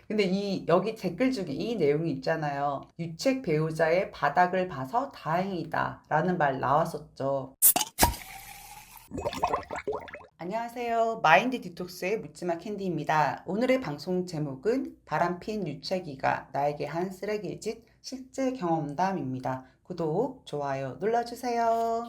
근데 여기 댓글 중에 이 내용이 있잖아요. 유책 배우자의 바닥을 봐서 다행이다 라는 말 나왔었죠. 안녕하세요. 마인드 디톡스의 묻지마 캔디입니다. 오늘의 방송 제목은 바람핀 유채기가 나에게 한 쓰레기 짓 실제 경험담입니다. 구독, 좋아요 눌러주세요.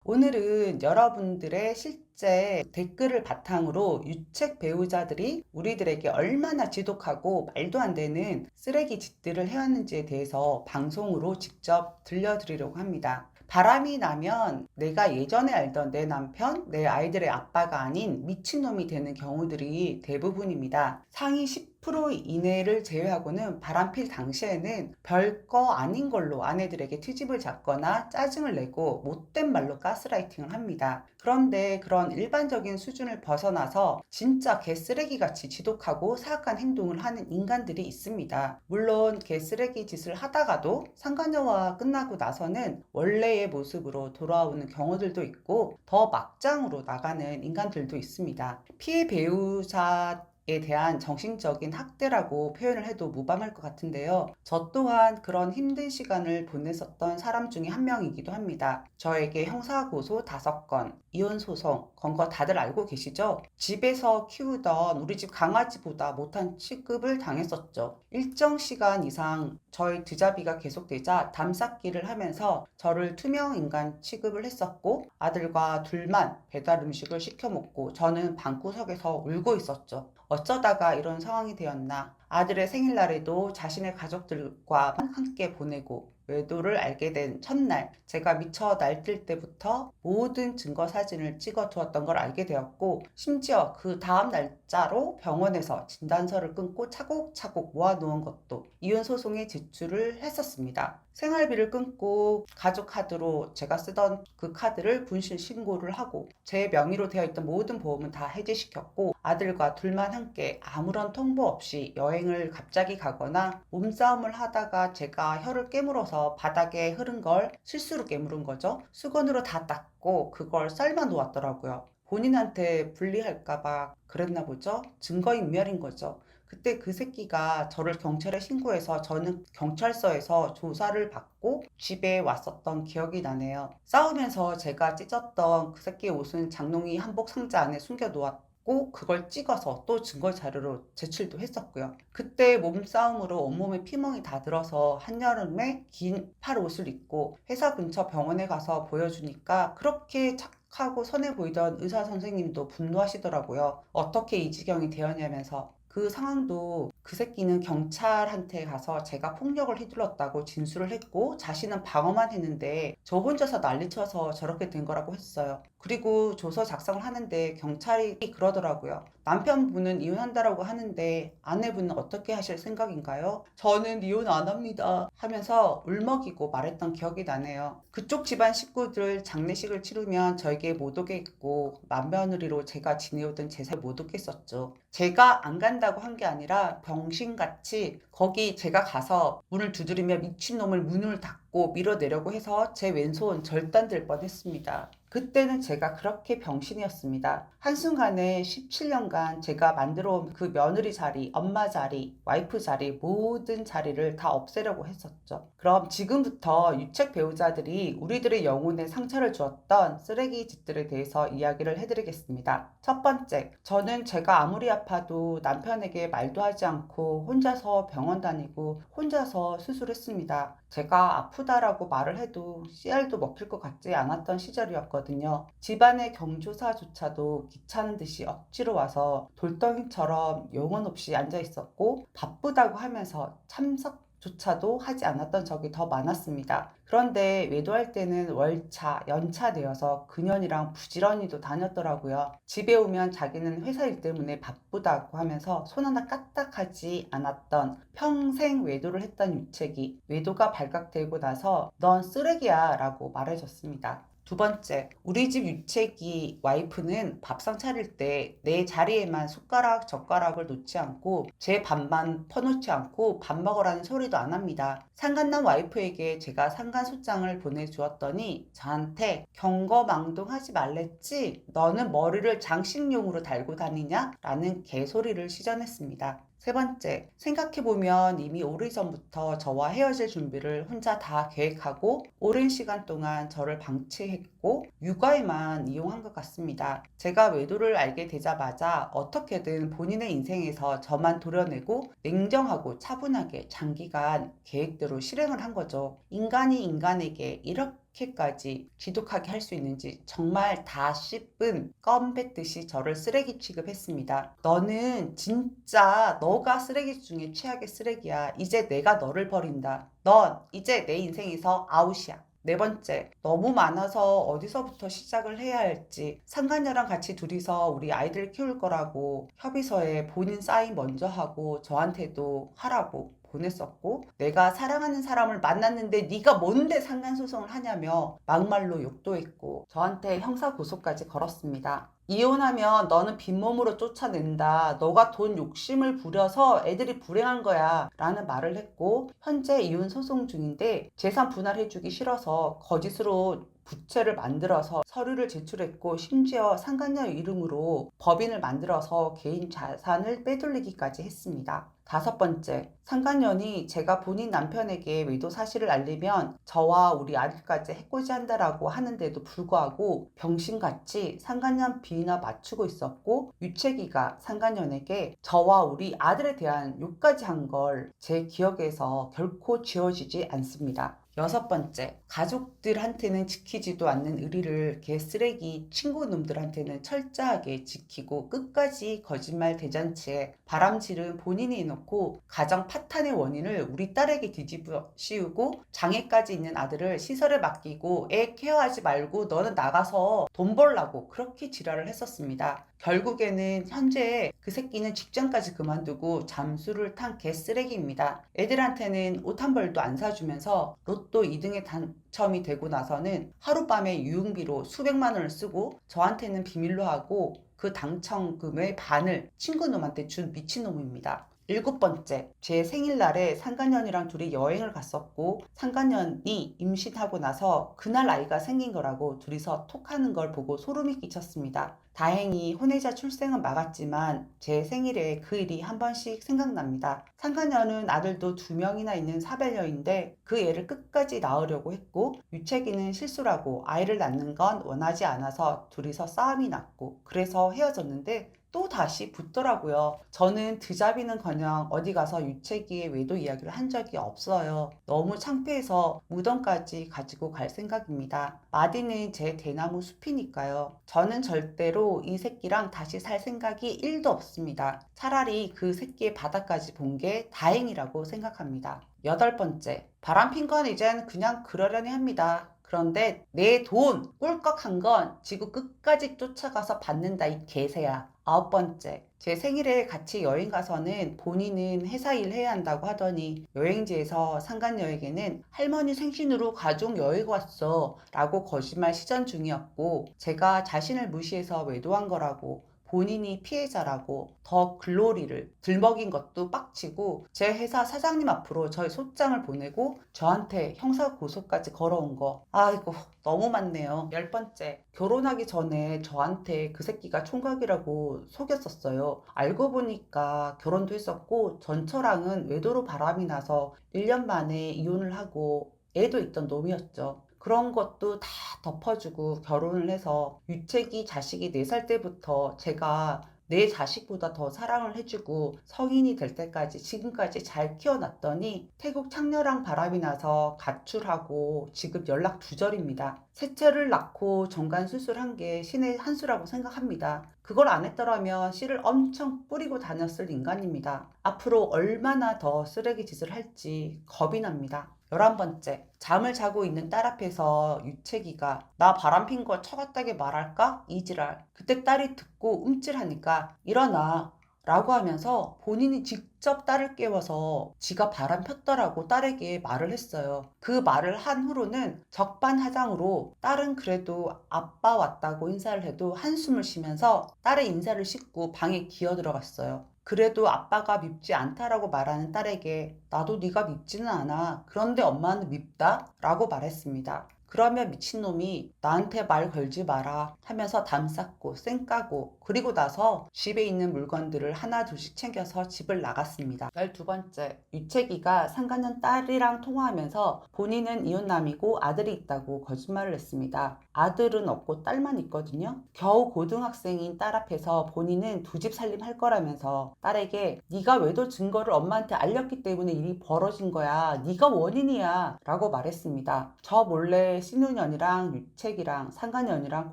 오늘은 여러분들의 실제 댓글을 바탕으로 유책 배우자들이 우리들에게 얼마나 지독하고 말도 안 되는 쓰레기 짓들을 해왔는지에 대해서 방송으로 직접 들려드리려고 합니다. 바람이 나면 내가 예전에 알던 내 남편, 내 아이들의 아빠가 아닌 미친놈이 되는 경우들이 대부분입니다. 상위 10% 이내를 제외하고는 바람필 당시에는 별거 아닌 걸로 아내들에게 트집을 잡거나 짜증을 내고 못된 말로 가스라이팅을 합니다. 그런데 그런 일반적인 수준을 벗어나서 진짜 개쓰레기같이 지독하고 사악한 행동을 하는 인간들이 있습니다. 물론 개쓰레기 짓을 하다가도 상간녀와 끝나고 나서는 원래의 모습으로 돌아오는 경우들도 있고 더 막장으로 나가는 인간들도 있습니다. 피해 배우자에 대한 정신적인 학대라고 표현을 해도 무방할 것 같은데요. 저 또한 그런 힘든 시간을 보냈었던 사람 중에 한 명이기도 합니다. 저에게 형사고소 5건, 이혼소송 건 거 다들 알고 계시죠? 집에서 키우던 우리 집 강아지보다 못한 취급을 당했었죠. 일정 시간 이상 저의 드자비가 계속되자 담쌓기를 하면서 저를 투명인간 취급을 했었고 아들과 둘만 배달 음식을 시켜 먹고 저는 방구석에서 울고 있었죠. 어쩌다가 이런 상황이 되었나. 아들의 생일날에도 자신의 가족들과 함께 보내고 외도를 알게 된 첫날 제가 미처 날뛸 때부터 모든 증거 사진을 찍어 두었던 걸 알게 되었고 심지어 그 다음 날짜로 병원에서 진단서를 끊고 차곡차곡 모아놓은 것도 이혼 소송에 제출을 했었습니다. 생활비를 끊고 가족 카드로 제가 쓰던 그 카드를 분실 신고를 하고 제 명의로 되어 있던 모든 보험은 다 해지시켰고 아들과 둘만 함께 아무런 통보 없이 여행을 갑자기 가거나 몸싸움을 하다가 제가 혀를 깨물어서 바닥에 흐른 걸 실수로 깨물은 거죠. 수건으로 다 닦고 그걸 삶아 놓았더라고요. 본인한테 불리할까봐 그랬나 보죠. 증거인멸인 거죠. 그때 그 새끼가 저를 경찰에 신고해서 저는 경찰서에서 조사를 받고 집에 왔었던 기억이 나네요. 싸우면서 제가 찢었던 그 새끼의 옷은 장롱이 한복 상자 안에 숨겨 놓았고 그걸 찍어서 또 증거 자료로 제출도 했었고요. 그때 몸싸움으로 온몸에 피멍이 다 들어서 한여름에 긴 팔 옷을 입고 회사 근처 병원에 가서 보여주니까 그렇게 착하고 선해 보이던 의사 선생님도 분노하시더라고요. 어떻게 이 지경이 되었냐면서. 그 상황도 그 새끼는 경찰한테 가서 제가 폭력을 휘둘렀다고 진술을 했고 자신은 방어만 했는데 저 혼자서 난리쳐서 저렇게 된 거라고 했어요. 그리고 조서 작성을 하는데 경찰이 그러더라고요. 남편분은 이혼한다라고 하는데 아내분은 어떻게 하실 생각인가요? 저는 이혼 안 합니다 하면서 울먹이고 말했던 기억이 나네요. 그쪽 집안 식구들 장례식을 치르면 저에게 못 오게 했고 맏며느리로 제가 지내오던 제사를 못 오게 했었죠. 제가 안 간다고 한 게 아니라 병신같이 거기 제가 가서 문을 두드리며 미친놈을 문을 닫고 밀어내려고 해서 제 왼손 절단될 뻔했습니다. 그때는 제가 그렇게 병신이었습니다. 한순간에 17년간 제가 만들어 온 그 며느리 자리, 엄마 자리, 와이프 자리, 모든 자리를 다 없애려고 했었죠. 그럼 지금부터 유책 배우자들이 우리들의 영혼에 상처를 주었던 쓰레기 짓들에 대해서 이야기를 해드리겠습니다. 첫 번째, 저는 제가 아무리 아파도 남편에게 말도 하지 않고 혼자서 병원 다니고 혼자서 수술했습니다. 제가 아프다라고 말을 해도 씨알도 먹힐 것 같지 않았던 시절이었거든요. 집안의 경조사조차도 귀찮은 듯이 억지로 와서 돌덩이처럼 영혼 없이 앉아 있었고 바쁘다고 하면서 참석조차도 하지 않았던 적이 더 많았습니다. 그런데 외도할 때는 월차, 연차 내어서 그년이랑 부지런히도 다녔더라고요. 집에 오면 자기는 회사 일 때문에 바쁘다고 하면서 손 하나 까딱하지 않았던 평생 외도를 했던 유책이 외도가 발각되고 나서 넌 쓰레기야 라고 말해줬습니다. 두 번째, 우리 집 유채기 와이프는 밥상 차릴 때 내 자리에만 숟가락, 젓가락을 놓지 않고 제 밥만 퍼놓지 않고 밥 먹으라는 소리도 안 합니다. 상간남 와이프에게 제가 상간소장을 보내주었더니 저한테 경거망동하지 말랬지? 너는 머리를 장식용으로 달고 다니냐? 라는 개소리를 시전했습니다. 세 번째, 생각해보면 이미 오래전부터 저와 헤어질 준비를 혼자 다 계획하고 오랜 시간 동안 저를 방치했고 육아에만 이용한 것 같습니다. 제가 외도를 알게 되자마자 어떻게든 본인의 인생에서 저만 도려내고 냉정하고 차분하게 장기간 계획대로 실행을 한 거죠. 인간이 인간에게 이렇게까지 지독하게 할 수 있는지 정말 다 씹은 껌 뱉듯이 저를 쓰레기 취급했습니다. 너는 진짜 너가 쓰레기 중에 최악의 쓰레기야. 이제 내가 너를 버린다. 넌 이제 내 인생에서 아웃이야. 네 번째, 너무 많아서 어디서부터 시작을 해야 할지 상간녀랑 같이 둘이서 우리 아이들 키울 거라고 협의서에 본인 사인 먼저 하고 저한테도 하라고 보냈었고 내가 사랑하는 사람을 만났는데 네가 뭔데 상간소송을 하냐며 막말로 욕도 했고 저한테 형사고소까지 걸었습니다. 이혼하면 너는 빈몸으로 쫓아낸다. 너가 돈 욕심을 부려서 애들이 불행한 거야. 라는 말을 했고 현재 이혼 소송 중인데 재산 분할해주기 싫어서 거짓으로 부채를 만들어서 서류를 제출했고 심지어 상간녀 이름으로 법인을 만들어서 개인 자산을 빼돌리기까지 했습니다. 다섯 번째, 상간녀이 제가 본인 남편에게 외도 사실을 알리면 저와 우리 아들까지 해코지한다라고 하는데도 불구하고 병신같이 상간녀 비위나 맞추고 있었고 유채기가 상간녀에게 저와 우리 아들에 대한 욕까지 한 걸 제 기억에서 결코 지워지지 않습니다. 여섯 번째, 가족들한테는 지키지도 않는 의리를 개쓰레기 친구놈들한테는 철저하게 지키고 끝까지 거짓말 대잔치에 바람질은 본인이 해놓고 가정 파탄의 원인을 우리 딸에게 뒤집어 씌우고 장애까지 있는 아들을 시설에 맡기고 애 케어하지 말고 너는 나가서 돈 벌라고 그렇게 지랄을 했었습니다. 결국에는 현재 그 새끼는 직장까지 그만두고 잠수를 탄 개쓰레기입니다. 애들한테는 옷 한 벌도 안 사주면서 로또 2등에 당첨이 되고 나서는 하룻밤에 유흥비로 수백만 원을 쓰고 저한테는 비밀로 하고 그 당첨금의 반을 친구놈한테 준 미친놈입니다. 일곱 번째, 제 생일날에 상간년이랑 둘이 여행을 갔었고 상간년이 임신하고 나서 그날 아이가 생긴 거라고 둘이서 톡하는 걸 보고 소름이 끼쳤습니다. 다행히 혼외자 출생은 막았지만 제 생일에 그 일이 한 번씩 생각납니다. 상간년은 아들도 2명이나 있는 사별녀인데 그 애를 끝까지 낳으려고 했고 유채기는 실수라고 아이를 낳는 건 원하지 않아서 둘이서 싸움이 났고 그래서 헤어졌는데 또 다시 붙더라고요. 저는 드잡이는커녕 어디 가서 유채기의 외도 이야기를 한 적이 없어요. 너무 창피해서 무덤까지 가지고 갈 생각입니다. 마디는 제 대나무 숲이니까요. 저는 절대로 이 새끼랑 다시 살 생각이 1도 없습니다. 차라리 그 새끼의 바닥까지 본 게 다행이라고 생각합니다. 여덟 번째, 바람핀 건 이젠 그냥 그러려니 합니다. 그런데 내 돈 꿀꺽한 건 지구 끝까지 쫓아가서 받는다 이 개새야. 아홉 번째, 제 생일에 같이 여행 가서는 본인은 회사 일 해야 한다고 하더니 여행지에서 상간녀에게는 할머니 생신으로 가족 여행 왔어 라고 거짓말 시전 중이었고 제가 자신을 무시해서 외도한 거라고 본인이 피해자라고 더 글로리를 들먹인 것도 빡치고 제 회사 사장님 앞으로 저의 소장을 보내고 저한테 형사고소까지 걸어온 거 아이고 너무 많네요. 열 번째, 결혼하기 전에 저한테 그 새끼가 총각이라고 속였었어요. 알고 보니까 결혼도 했었고 전처랑은 외도로 바람이 나서 1년 만에 이혼을 하고 애도 있던 놈이었죠. 그런 것도 다 덮어주고 결혼을 해서 유채기 자식이 4살 때부터 제가 내 자식보다 더 사랑을 해주고 성인이 될 때까지 지금까지 잘 키워놨더니 태국 창녀랑 바람이 나서 가출하고 지금 연락 두절입니다. 셋째를 낳고 정관 수술한 게 신의 한 수라고 생각합니다. 그걸 안 했더라면 씨를 엄청 뿌리고 다녔을 인간입니다. 앞으로 얼마나 더 쓰레기 짓을 할지 겁이 납니다. 11번째, 잠을 자고 있는 딸 앞에서 유채기가 나 바람핀 거 처같다게 말할까? 이지랄. 그때 딸이 듣고 움찔하니까 일어나 라고 하면서 본인이 직접 딸을 깨워서 지가 바람 폈더라고 딸에게 말을 했어요. 그 말을 한 후로는 적반하장으로 딸은 그래도 아빠 왔다고 인사를 해도 한숨을 쉬면서 딸의 인사를 싣고 방에 기어 들어갔어요. 그래도 아빠가 밉지 않다라고 말하는 딸에게 나도 네가 밉지는 않아. 그런데 엄마는 밉다? 라고 말했습니다. 그러면 미친놈이 나한테 말 걸지 마라 하면서 담 쌓고 쌩 까고 그리고 나서 집에 있는 물건들을 하나 둘씩 챙겨서 집을 나갔습니다. 12번째, 유채기가 상간년 딸이랑 통화하면서 본인은 이혼남이고 아들이 있다고 거짓말을 했습니다. 아들은 없고 딸만 있거든요. 겨우 고등학생인 딸 앞에서 본인은 두 집 살림 할 거라면서 딸에게 네가 외도 증거를 엄마한테 알렸기 때문에 일이 벌어진 거야. 네가 원인이야 라고 말했습니다. 저 몰래 신우년이랑 유책이랑 상간년이랑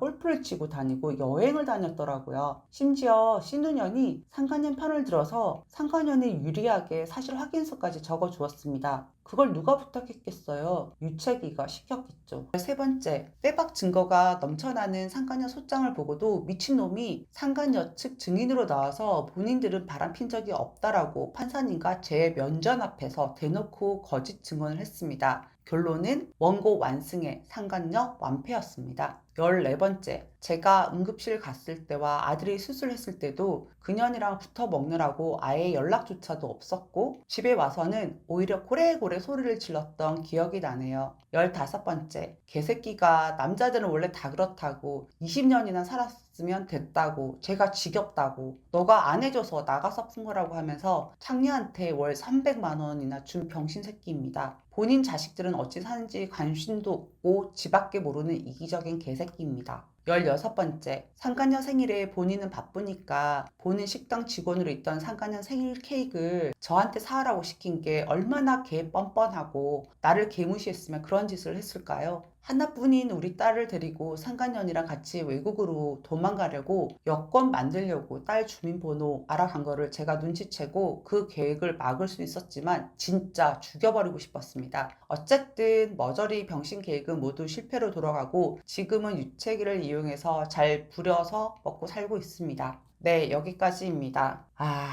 골프를 치고 다니고 여행을 다녔더라고요. 심지어 신우년이 상간년 편을 들어서 상간년이 유리하게 사실 확인서까지 적어 주었습니다. 그걸 누가 부탁했겠어요? 유채기가 시켰겠죠. 세 번째, 빼박 증거가 넘쳐나는 상간녀 소장을 보고도 미친놈이 상간녀 측 증인으로 나와서 본인들은 바람핀 적이 없다라고 판사님과 제 면전 앞에서 대놓고 거짓 증언을 했습니다. 결론은 원고 완승의 상간녀 완패였습니다. 14번째, 제가 응급실 갔을 때와 아들이 수술했을 때도 그년이랑 붙어 먹느라고 아예 연락조차도 없었고 집에 와서는 오히려 고래고래 소리를 질렀던 기억이 나네요. 15번째, 개새끼가 남자들은 원래 다 그렇다고 20년이나 살았으면 됐다고 제가 지겹다고 너가 안 해줘서 나가서 푼 거라고 하면서 창녀한테 월 300만 원이나 준 병신새끼입니다. 본인 자식들은 어찌 사는지 관심도 없고 지밖에 모르는 이기적인 개새끼입니다. 16번째, 상간녀 생일에 본인은 바쁘니까 본인 식당 직원으로 있던 상간녀 생일 케이크를 저한테 사라고 시킨 게 얼마나 개 뻔뻔하고 나를 개무시했으면 그런 짓을 했을까요? 하나뿐인 우리 딸을 데리고 상간년이랑 같이 외국으로 도망가려고 여권 만들려고 딸 주민번호 알아간 거를 제가 눈치채고 그 계획을 막을 수 있었지만 진짜 죽여버리고 싶었습니다. 어쨌든 머저리 병신 계획은 모두 실패로 돌아가고 지금은 유채기를 이용해서 잘 부려서 먹고 살고 있습니다. 네, 여기까지입니다.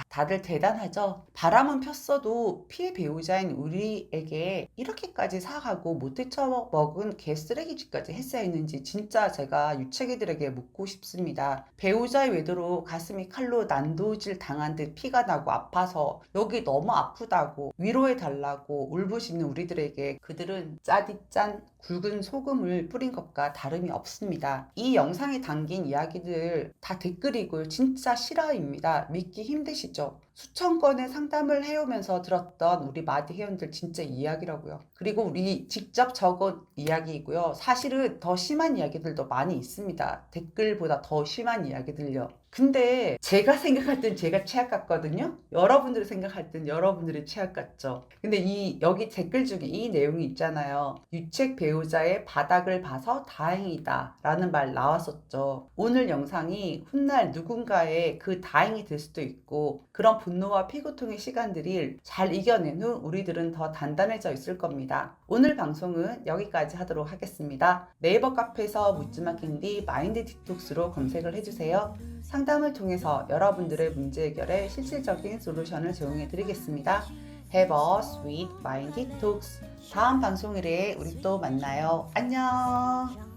다들 대단하죠? 바람은 폈어도 피해 배우자인 우리에게 이렇게까지 사하고 못해 처먹은 개쓰레기짓까지 했어야 했는지 진짜 제가 유채기들에게 묻고 싶습니다. 배우자의 외도로 가슴이 칼로 난도질 당한 듯 피가 나고 아파서 여기 너무 아프다고 위로해달라고 울부짖는 우리들에게 그들은 짜디짠 굵은 소금을 뿌린 것과 다름이 없습니다. 이 영상에 담긴 이야기들 다 댓글이고요. 진짜 실화입니다. 믿기 힘드시죠? 수천 건의 상담을 해오면서 들었던 우리 마디 회원들 진짜 이야기라고요. 그리고 우리 직접 적은 이야기이고요. 사실은 더 심한 이야기들도 많이 있습니다. 댓글보다 더 심한 이야기들요. 근데 제가 생각할 땐 제가 최악 같거든요. 여러분들이 생각할 땐 여러분들이 최악 같죠. 근데 여기 댓글 중에 이 내용이 있잖아요. 유책 배우자의 바닥을 봐서 다행이다 라는 말 나왔었죠. 오늘 영상이 훗날 누군가의 그 다행이 될 수도 있고 그런 분노와 피고통의 시간들을 잘 이겨낸 후 우리들은 더 단단해져 있을 겁니다. 오늘 방송은 여기까지 하도록 하겠습니다. 네이버 카페에서 묻지마 캔디 마인드 디톡스로 검색을 해주세요. 상담을 통해서 여러분들의 문제 해결에 실질적인 솔루션을 제공해 드리겠습니다. Have a sweet mind detox. 다음 방송일에 우리 또 만나요. 안녕.